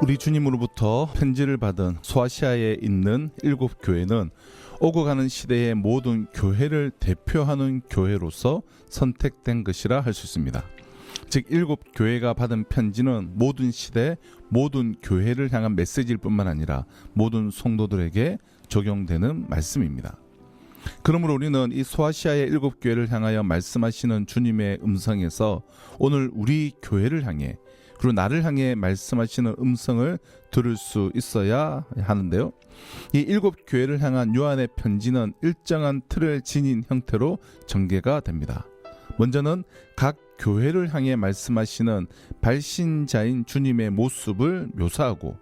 우리 주님으로부터 편지를 받은 소아시아에 있는 7교회는 오고 가는 시대의 모든 교회를 대표하는 교회로서 선택된 것이라 할 수 있습니다. 즉 7교회가 받은 편지는 모든 시대 모든 교회를 향한 메시지일 뿐만 아니라 모든 성도들에게 적용되는 말씀입니다. 그러므로 우리는 이 소아시아의 7교회를 향하여 말씀하시는 주님의 음성에서 오늘 우리 교회를 향해 그리고 나를 향해 말씀하시는 음성을 들을 수 있어야 하는데요. 이 7교회를 향한 요한의 편지는 일정한 틀을 지닌 형태로 전개가 됩니다. 먼저는 각 교회를 향해 말씀하시는 발신자인 주님의 모습을 묘사하고,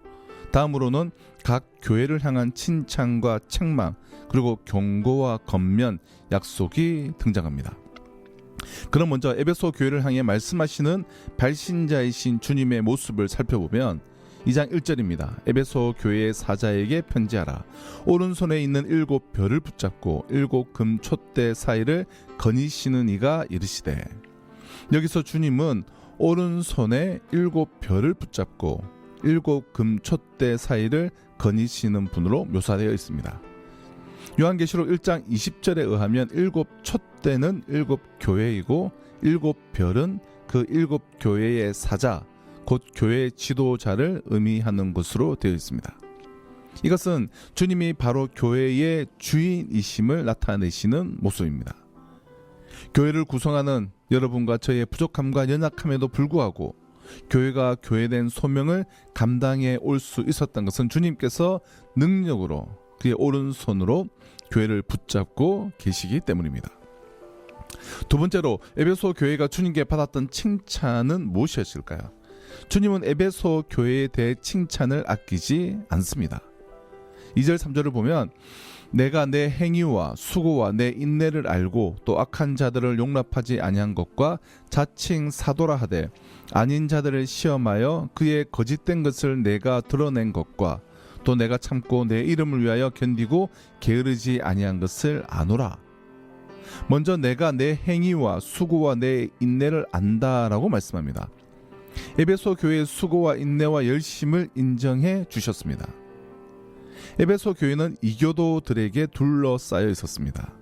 다음으로는 각 교회를 향한 칭찬과 책망, 그리고 경고와 권면, 약속이 등장합니다. 그럼 먼저 에베소 교회를 향해 말씀하시는 발신자이신 주님의 모습을 살펴보면 2장 1절입니다. 에베소 교회의 사자에게 편지하라. 오른손에 있는 7별을 붙잡고 7금 촛대 사이를 거니시는 이가 이르시되. 여기서 주님은 오른손에 7별을 붙잡고 7금 촛대 사이를 거니시는 분으로 묘사되어 있습니다. 요한계시록 1장 20절에 의하면 7촛대는 7교회이고 7별은 그 7교회의 사자, 곧 교회의 지도자를 의미하는 것으로 되어 있습니다. 이것은 주님이 바로 교회의 주인이심을 나타내시는 모습입니다. 교회를 구성하는 여러분과 저의 부족함과 연약함에도 불구하고 교회가 교회된 소명을 감당해 올 수 있었던 것은 주님께서 능력으로 그의 오른손으로 교회를 붙잡고 계시기 때문입니다. 두 번째로 에베소 교회가 주님께 받았던 칭찬은 무엇이었을까요? 주님은 에베소 교회에 대해 칭찬을 아끼지 않습니다. 2절 3절을 보면 내가 내 행위와 수고와 내 인내를 알고 또 악한 자들을 용납하지 아니한 것과 자칭 사도라 하되 아닌 자들을 시험하여 그의 거짓된 것을 내가 드러낸 것과 또 내가 참고 내 이름을 위하여 견디고 게으르지 아니한 것을 아노라. 먼저 내가 내 행위와 수고와 내 인내를 안다라고 말씀합니다. 에베소 교회의 수고와 인내와 열심을 인정해 주셨습니다. 에베소 교회는 이교도들에게 둘러싸여 있었습니다.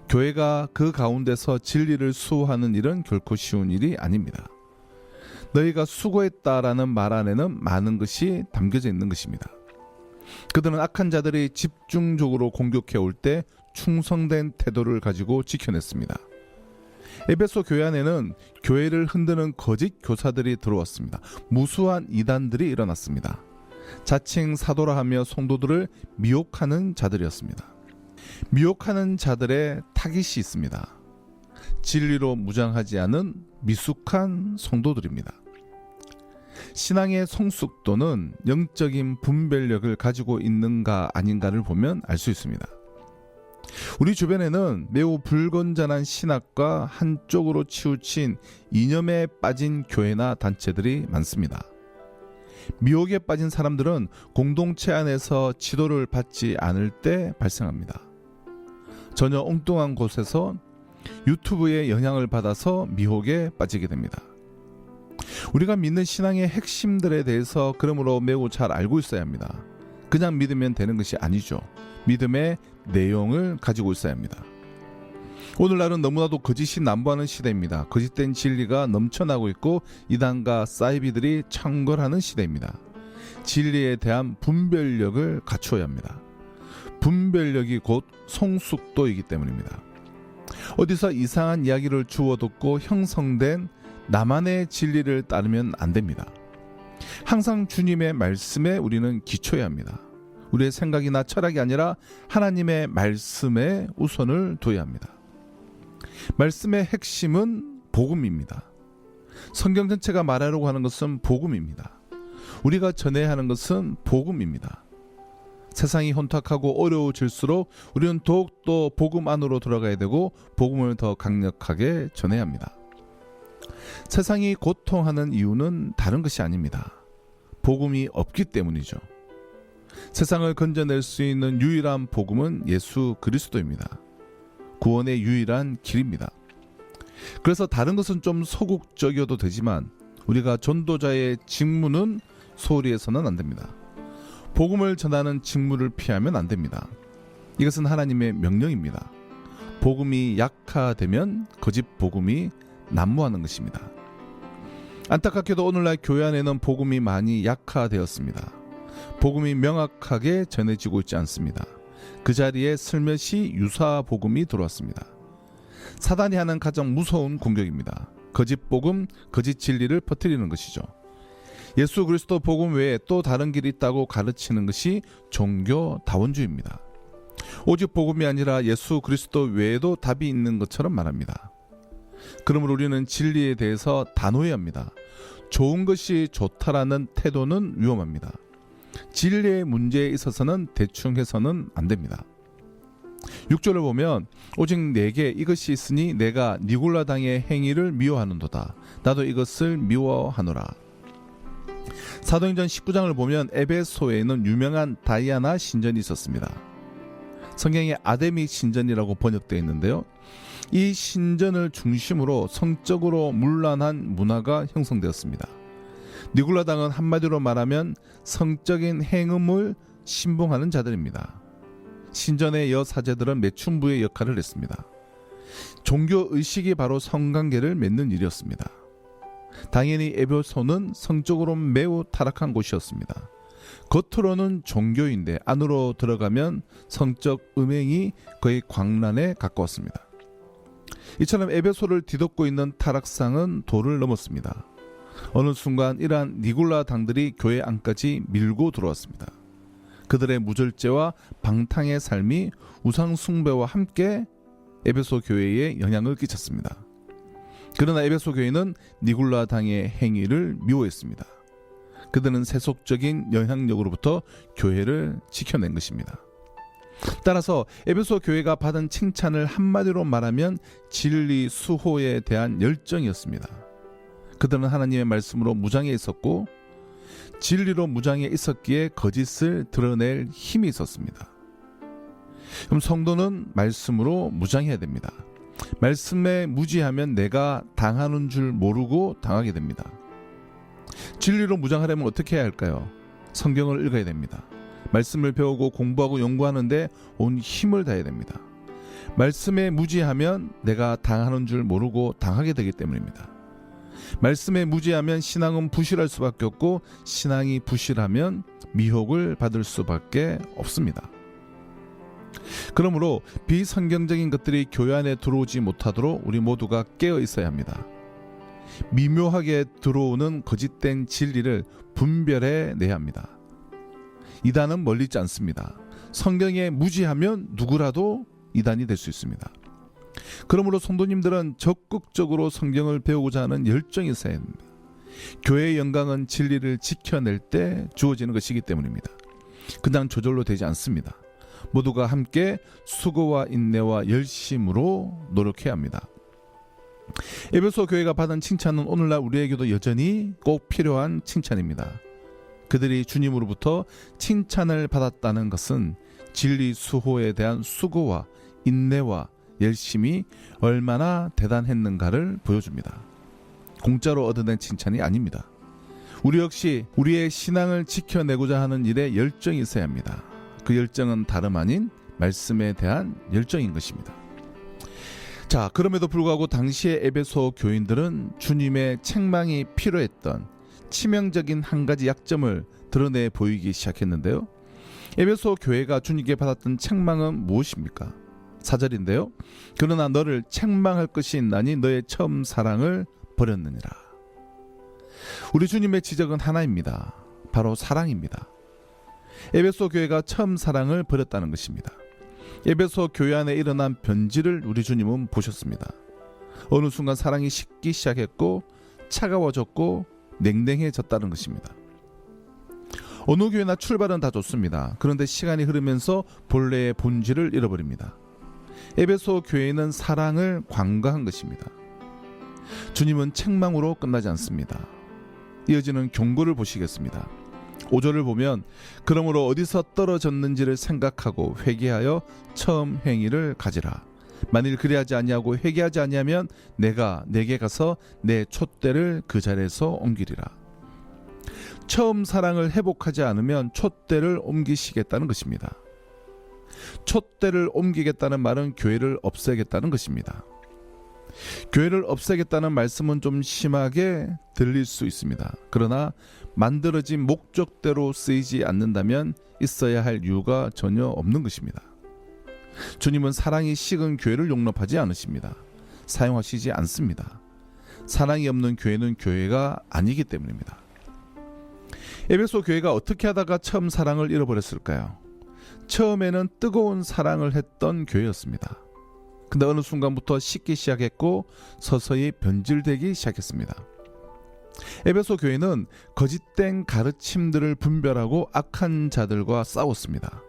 교회가 그 가운데서 진리를 수호하는 일은 결코 쉬운 일이 아닙니다. 너희가 수고했다라는 말 안에는 많은 것이 담겨져 있는 것입니다. 그들은 악한 자들이 집중적으로 공격해 올 때 충성된 태도를 가지고 지켜냈습니다. 에베소 교회 안에는 교회를 흔드는 거짓 교사들이 들어왔습니다. 무수한 이단들이 일어났습니다. 자칭 사도라 하며 성도들을 미혹하는 자들이었습니다. 미혹하는 자들의 타깃이 있습니다. 진리로 무장하지 않은 미숙한 성도들입니다. 신앙의 성숙도는 영적인 분별력을 가지고 있는가 아닌가를 보면 알 수 있습니다. 우리 주변에는 매우 불건전한 신학과 한쪽으로 치우친 이념에 빠진 교회나 단체들이 많습니다. 미혹에 빠진 사람들은 공동체 안에서 지도를 받지 않을 때 발생합니다. 전혀 엉뚱한 곳에서 유튜브의 영향을 받아서 미혹에 빠지게 됩니다. 우리가 믿는 신앙의 핵심들에 대해서 그러므로 매우 잘 알고 있어야 합니다. 그냥 믿으면 되는 것이 아니죠. 믿음의 내용을 가지고 있어야 합니다. 오늘날은 너무나도 거짓이 난무하는 시대입니다. 거짓된 진리가 넘쳐나고 있고 이단과 사이비들이 창궐하는 시대입니다. 진리에 대한 분별력을 갖추어야 합니다. 분별력이 곧 성숙도이기 때문입니다. 어디서 이상한 이야기를 주워 듣고 형성된 나만의 진리를 따르면 안 됩니다. 항상 주님의 말씀에 우리는 기초해야 합니다. 우리의 생각이나 철학이 아니라 하나님의 말씀에 우선을 둬야 합니다. 말씀의 핵심은 복음입니다. 성경 전체가 말하려고 하는 것은 복음입니다. 우리가 전해야 하는 것은 복음입니다. 세상이 혼탁하고 어려워질수록 우리는 더욱더 복음 안으로 들어가야 되고 복음을 더 강력하게 전해야 합니다. 세상이 고통하는 이유는 다른 것이 아닙니다. 복음이 없기 때문이죠. 세상을 건져낼 수 있는 유일한 복음은 예수 그리스도입니다. 구원의 유일한 길입니다. 그래서 다른 것은 좀 소극적이어도 되지만 우리가 전도자의 직무는 소홀히 해서는 안 됩니다. 복음을 전하는 직무를 피하면 안 됩니다. 이것은 하나님의 명령입니다. 복음이 약화되면 거짓 복음이 난무하는 것입니다. 안타깝게도 오늘날 교회 안에는 복음이 많이 약화되었습니다. 복음이 명확하게 전해지고 있지 않습니다. 그 자리에 슬며시 유사 복음이 들어왔습니다. 사단이 하는 가장 무서운 공격입니다. 거짓 복음, 거짓 진리를 퍼뜨리는 것이죠. 예수 그리스도 복음 외에 또 다른 길이 있다고 가르치는 것이 종교다원주의입니다. 오직 복음이 아니라 예수 그리스도 외에도 답이 있는 것처럼 말합니다. 그러므로 우리는 진리에 대해서 단호해야 합니다. 좋은 것이 좋다라는 태도는 위험합니다. 진리의 문제에 있어서는 대충 해서는 안 됩니다. 6절을 보면 오직 내게 이것이 있으니 내가 니골라당의 행위를 미워하는도다. 나도 이것을 미워하노라. 사도행전 19장을 보면 에베소에는 유명한 다이아나 신전이 있었습니다. 성경에 아데미 신전이라고 번역되어 있는데요. 이 신전을 중심으로 성적으로 문란한 문화가 형성되었습니다. 니골라당은 한마디로 말하면 성적인 행음을 신봉하는 자들입니다. 신전의 여사제들은 매춘부의 역할을 했습니다. 종교의식이 바로 성관계를 맺는 일이었습니다. 당연히 에베소는 성적으로 매우 타락한 곳이었습니다. 겉으로는 종교인데 안으로 들어가면 성적 음행이 거의 광란에 가까웠습니다. 이처럼 에베소를 뒤덮고 있는 타락상은 도를 넘었습니다. 어느 순간 이러한 니골라 당들이 교회 안까지 밀고 들어왔습니다. 그들의 무절제와 방탕의 삶이 우상 숭배와 함께 에베소 교회에 영향을 끼쳤습니다. 그러나 에베소 교회는 니골라 당의 행위를 미워했습니다. 그들은 세속적인 영향력으로부터 교회를 지켜낸 것입니다. 따라서 에베소 교회가 받은 칭찬을 한마디로 말하면 진리 수호에 대한 열정이었습니다. 그들은 하나님의 말씀으로 무장해 있었고 진리로 무장해 있었기에 거짓을 드러낼 힘이 있었습니다. 그럼 성도는 말씀으로 무장해야 됩니다. 말씀에 무지하면 내가 당하는 줄 모르고 당하게 됩니다. 진리로 무장하려면 어떻게 해야 할까요? 성경을 읽어야 됩니다. 말씀을 배우고 공부하고 연구하는데 온 힘을 다해야 됩니다. 말씀에 무지하면 내가 당하는 줄 모르고 당하게 되기 때문입니다. 말씀에 무지하면 신앙은 부실할 수밖에 없고 신앙이 부실하면 미혹을 받을 수밖에 없습니다. 그러므로 비성경적인 것들이 교회 안에 들어오지 못하도록 우리 모두가 깨어 있어야 합니다. 미묘하게 들어오는 거짓된 진리를 분별해 내야 합니다. 이단은 멀리 있지 않습니다. 성경에 무지하면 누구라도 이단이 될 수 있습니다. 그러므로 성도님들은 적극적으로 성경을 배우고자 하는 열정이 있어야 합니다. 교회의 영광은 진리를 지켜낼 때 주어지는 것이기 때문입니다. 그냥 저절로 되지 않습니다. 모두가 함께 수고와 인내와 열심으로 노력해야 합니다. 에베소 교회가 받은 칭찬은 오늘날 우리에게도 여전히 꼭 필요한 칭찬입니다. 그들이 주님으로부터 칭찬을 받았다는 것은 진리 수호에 대한 수고와 인내와 열심이 얼마나 대단했는가를 보여줍니다. 공짜로 얻어낸 칭찬이 아닙니다. 우리 역시 우리의 신앙을 지켜내고자 하는 일에 열정이 있어야 합니다. 그 열정은 다름 아닌 말씀에 대한 열정인 것입니다. 자, 그럼에도 불구하고 당시의 에베소 교인들은 주님의 책망이 필요했던 치명적인 한 가지 약점을 드러내 보이기 시작했는데요. 에베소 교회가 주님께 받았던 책망은 무엇입니까? 4절인데요. 그러나 너를 책망할 것이 있나니 너의 처음 사랑을 버렸느니라. 우리 주님의 지적은 하나입니다. 바로 사랑입니다. 에베소 교회가 처음 사랑을 버렸다는 것입니다. 에베소 교회 안에 일어난 변질을 우리 주님은 보셨습니다. 어느 순간 사랑이 식기 시작했고 차가워졌고 냉랭해졌다는 것입니다. 어느 교회나 출발은 다 좋습니다. 그런데 시간이 흐르면서 본래의 본질을 잃어버립니다. 에베소 교회는 사랑을 관과한 것입니다. 주님은 책망으로 끝나지 않습니다. 이어지는 경고를 보시겠습니다. 5절을 보면 그러므로 어디서 떨어졌는지를 생각하고 회개하여 처음 행위를 가지라. 만일 그리하지 아니하고 회개하지 아니하면 내가 내게 가서 내 촛대를 그 자리에서 옮기리라. 처음 사랑을 회복하지 않으면 촛대를 옮기시겠다는 것입니다. 촛대를 옮기겠다는 말은 교회를 없애겠다는 것입니다. 교회를 없애겠다는 말씀은 좀 심하게 들릴 수 있습니다. 그러나 만들어진 목적대로 쓰이지 않는다면 있어야 할 이유가 전혀 없는 것입니다. 주님은 사랑이 식은 교회를 용납하지 않으십니다. 사용하시지 않습니다. 사랑이 없는 교회는 교회가 아니기 때문입니다. 에베소 교회가 어떻게 하다가 처음 사랑을 잃어버렸을까요? 처음에는 뜨거운 사랑을 했던 교회였습니다. 근데 어느 순간부터 식기 시작했고 서서히 변질되기 시작했습니다. 에베소 교회는 거짓된 가르침들을 분별하고 악한 자들과 싸웠습니다.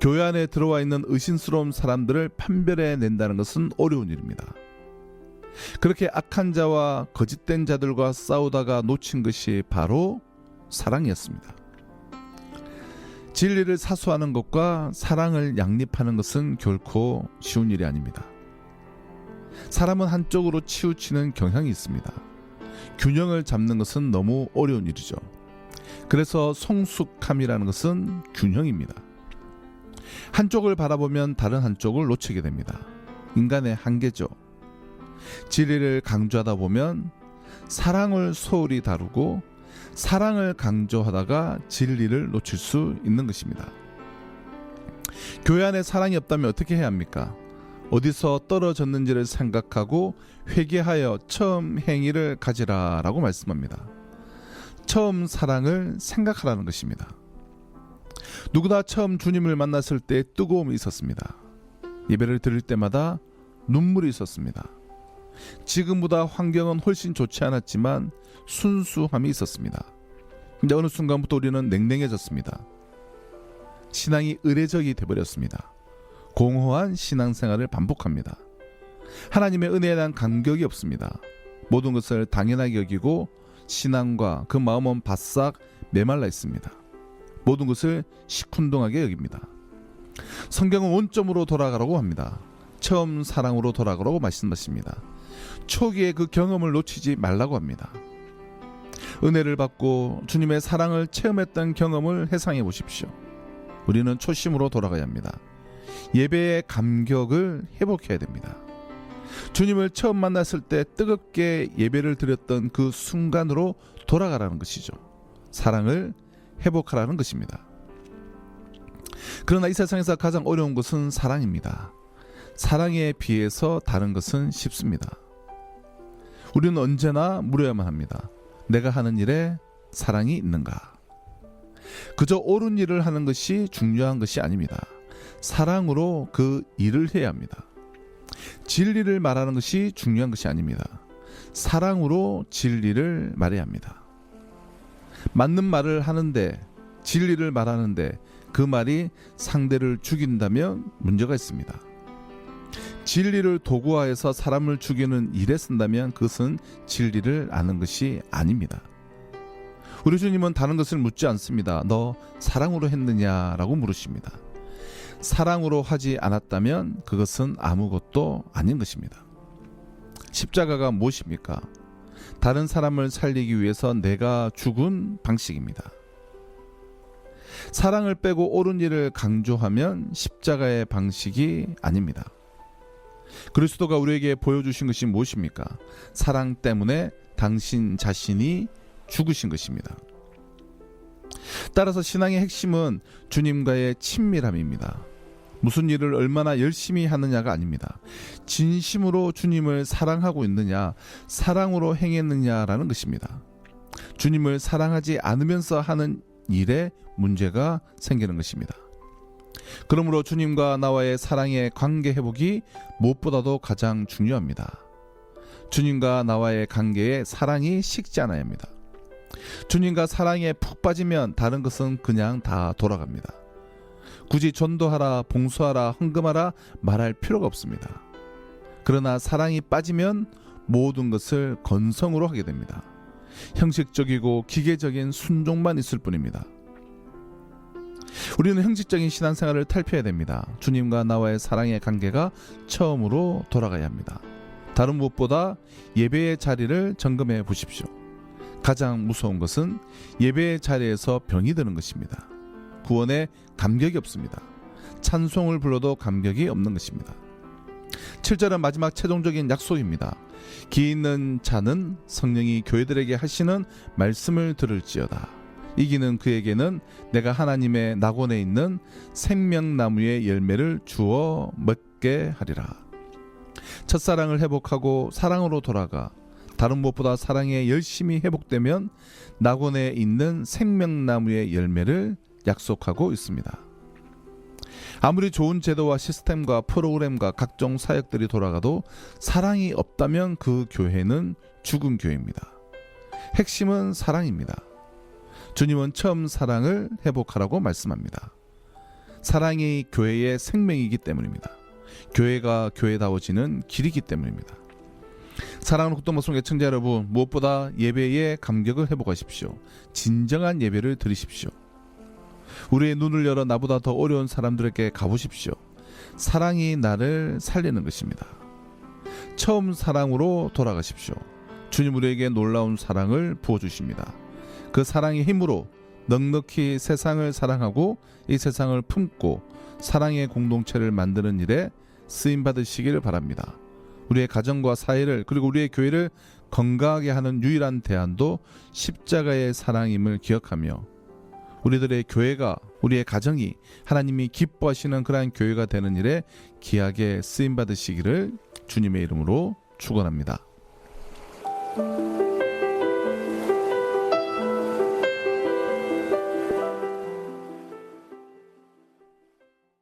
교회 안에 들어와 있는 의심스러운 사람들을 판별해낸다는 것은 어려운 일입니다. 그렇게 악한 자와 거짓된 자들과 싸우다가 놓친 것이 바로 사랑이었습니다. 진리를 사수하는 것과 사랑을 양립하는 것은 결코 쉬운 일이 아닙니다. 사람은 한쪽으로 치우치는 경향이 있습니다. 균형을 잡는 것은 너무 어려운 일이죠. 그래서 성숙함이라는 것은 균형입니다. 한쪽을 바라보면 다른 한쪽을 놓치게 됩니다. 인간의 한계죠. 진리를 강조하다 보면 사랑을 소홀히 다루고 사랑을 강조하다가 진리를 놓칠 수 있는 것입니다. 교회 안에 사랑이 없다면 어떻게 해야 합니까? 어디서 떨어졌는지를 생각하고 회개하여 처음 행위를 가지라라고 말씀합니다. 처음 사랑을 생각하라는 것입니다. 누구나 처음 주님을 만났을 때 뜨거움이 있었습니다. 예배를 드릴 때마다 눈물이 있었습니다. 지금보다 환경은 훨씬 좋지 않았지만 순수함이 있었습니다. 근데 어느 순간부터 우리는 냉랭해졌습니다. 신앙이 의례적이 되어버렸습니다. 공허한 신앙생활을 반복합니다. 하나님의 은혜에 대한 감격이 없습니다. 모든 것을 당연하게 여기고 신앙과 그 마음은 바싹 메말라 있습니다. 모든 것을 시큰둥하게 여깁니다. 성경은 원점으로 돌아가라고 합니다. 처음 사랑으로 돌아가라고 말씀하십니다. 초기의 그 경험을 놓치지 말라고 합니다. 은혜를 받고 주님의 사랑을 체험했던 경험을 회상해 보십시오. 우리는 초심으로 돌아가야 합니다. 예배의 감격을 회복해야 됩니다. 주님을 처음 만났을 때 뜨겁게 예배를 드렸던 그 순간으로 돌아가라는 것이죠. 사랑을 회복하라는 것입니다. 그러나 이 세상에서 가장 어려운 것은 사랑입니다. 사랑에 비해서 다른 것은 쉽습니다. 우리는 언제나 물어야만 합니다. 내가 하는 일에 사랑이 있는가? 그저 옳은 일을 하는 것이 중요한 것이 아닙니다. 사랑으로 그 일을 해야 합니다. 진리를 말하는 것이 중요한 것이 아닙니다. 사랑으로 진리를 말해야 합니다. 맞는 말을 하는데 진리를 말하는데 그 말이 상대를 죽인다면 문제가 있습니다. 진리를 도구화해서 사람을 죽이는 일에 쓴다면 그것은 진리를 아는 것이 아닙니다. 우리 주님은 다른 것을 묻지 않습니다. 너 사랑으로 했느냐라고 물으십니다. 사랑으로 하지 않았다면 그것은 아무것도 아닌 것입니다. 십자가가 무엇입니까? 다른 사람을 살리기 위해서 내가 죽은 방식입니다. 사랑을 빼고 옳은 일을 강조하면 십자가의 방식이 아닙니다. 그리스도가 우리에게 보여주신 것이 무엇입니까? 사랑 때문에 당신 자신이 죽으신 것입니다. 따라서 신앙의 핵심은 주님과의 친밀함입니다. 무슨 일을 얼마나 열심히 하느냐가 아닙니다. 진심으로 주님을 사랑하고 있느냐, 사랑으로 행했느냐라는 것입니다. 주님을 사랑하지 않으면서 하는 일에 문제가 생기는 것입니다. 그러므로 주님과 나와의 사랑의 관계 회복이 무엇보다도 가장 중요합니다. 주님과 나와의 관계에 사랑이 식지 않아야 합니다. 주님과 사랑에 푹 빠지면 다른 것은 그냥 다 돌아갑니다. 굳이 전도하라, 봉수하라, 헌금하라 말할 필요가 없습니다. 그러나 사랑이 빠지면 모든 것을 건성으로 하게 됩니다. 형식적이고 기계적인 순종만 있을 뿐입니다. 우리는 형식적인 신앙생활을 탈피해야 됩니다. 주님과 나와의 사랑의 관계가 처음으로 돌아가야 합니다. 다른 무엇보다 예배의 자리를 점검해 보십시오. 가장 무서운 것은 예배의 자리에서 병이 드는 것입니다. 구원에 감격이 없습니다. 찬송을 불러도 감격이 없는 것입니다. 7절은 마지막 최종적인 약속입니다. 기 있는 자는 성령이 교회들에게 하시는 말씀을 들을지어다. 이기는 그에게는 내가 하나님의 낙원에 있는 생명나무의 열매를 주어 먹게 하리라. 첫사랑을 회복하고 사랑으로 돌아가 다른 무엇보다 사랑에 열심히 회복되면 낙원에 있는 생명나무의 열매를 약속하고 있습니다. 아무리 좋은 제도와 시스템과 프로그램과 각종 사역들이 돌아가도 사랑이 없다면 그 교회는 죽은 교회입니다. 핵심은 사랑입니다. 주님은 처음 사랑을 회복하라고 말씀합니다. 사랑이 교회의 생명이기 때문입니다. 교회가 교회다워지는 길이기 때문입니다. 사랑하는 국도방송 애청자 여러분, 무엇보다 예배의 감격을 회복하십시오. 진정한 예배를 드리십시오. 우리의 눈을 열어 나보다 더 어려운 사람들에게 가보십시오. 사랑이 나를 살리는 것입니다. 처음 사랑으로 돌아가십시오. 주님 우리에게 놀라운 사랑을 부어주십니다. 그 사랑의 힘으로 넉넉히 세상을 사랑하고 이 세상을 품고 사랑의 공동체를 만드는 일에 쓰임받으시길 바랍니다. 우리의 가정과 사회를 그리고 우리의 교회를 건강하게 하는 유일한 대안도 십자가의 사랑임을 기억하며 우리들의 교회가 우리의 가정이 하나님이 기뻐하시는 그러한 교회가 되는 일에 귀하게 쓰임받으시기를 주님의 이름으로 축원합니다.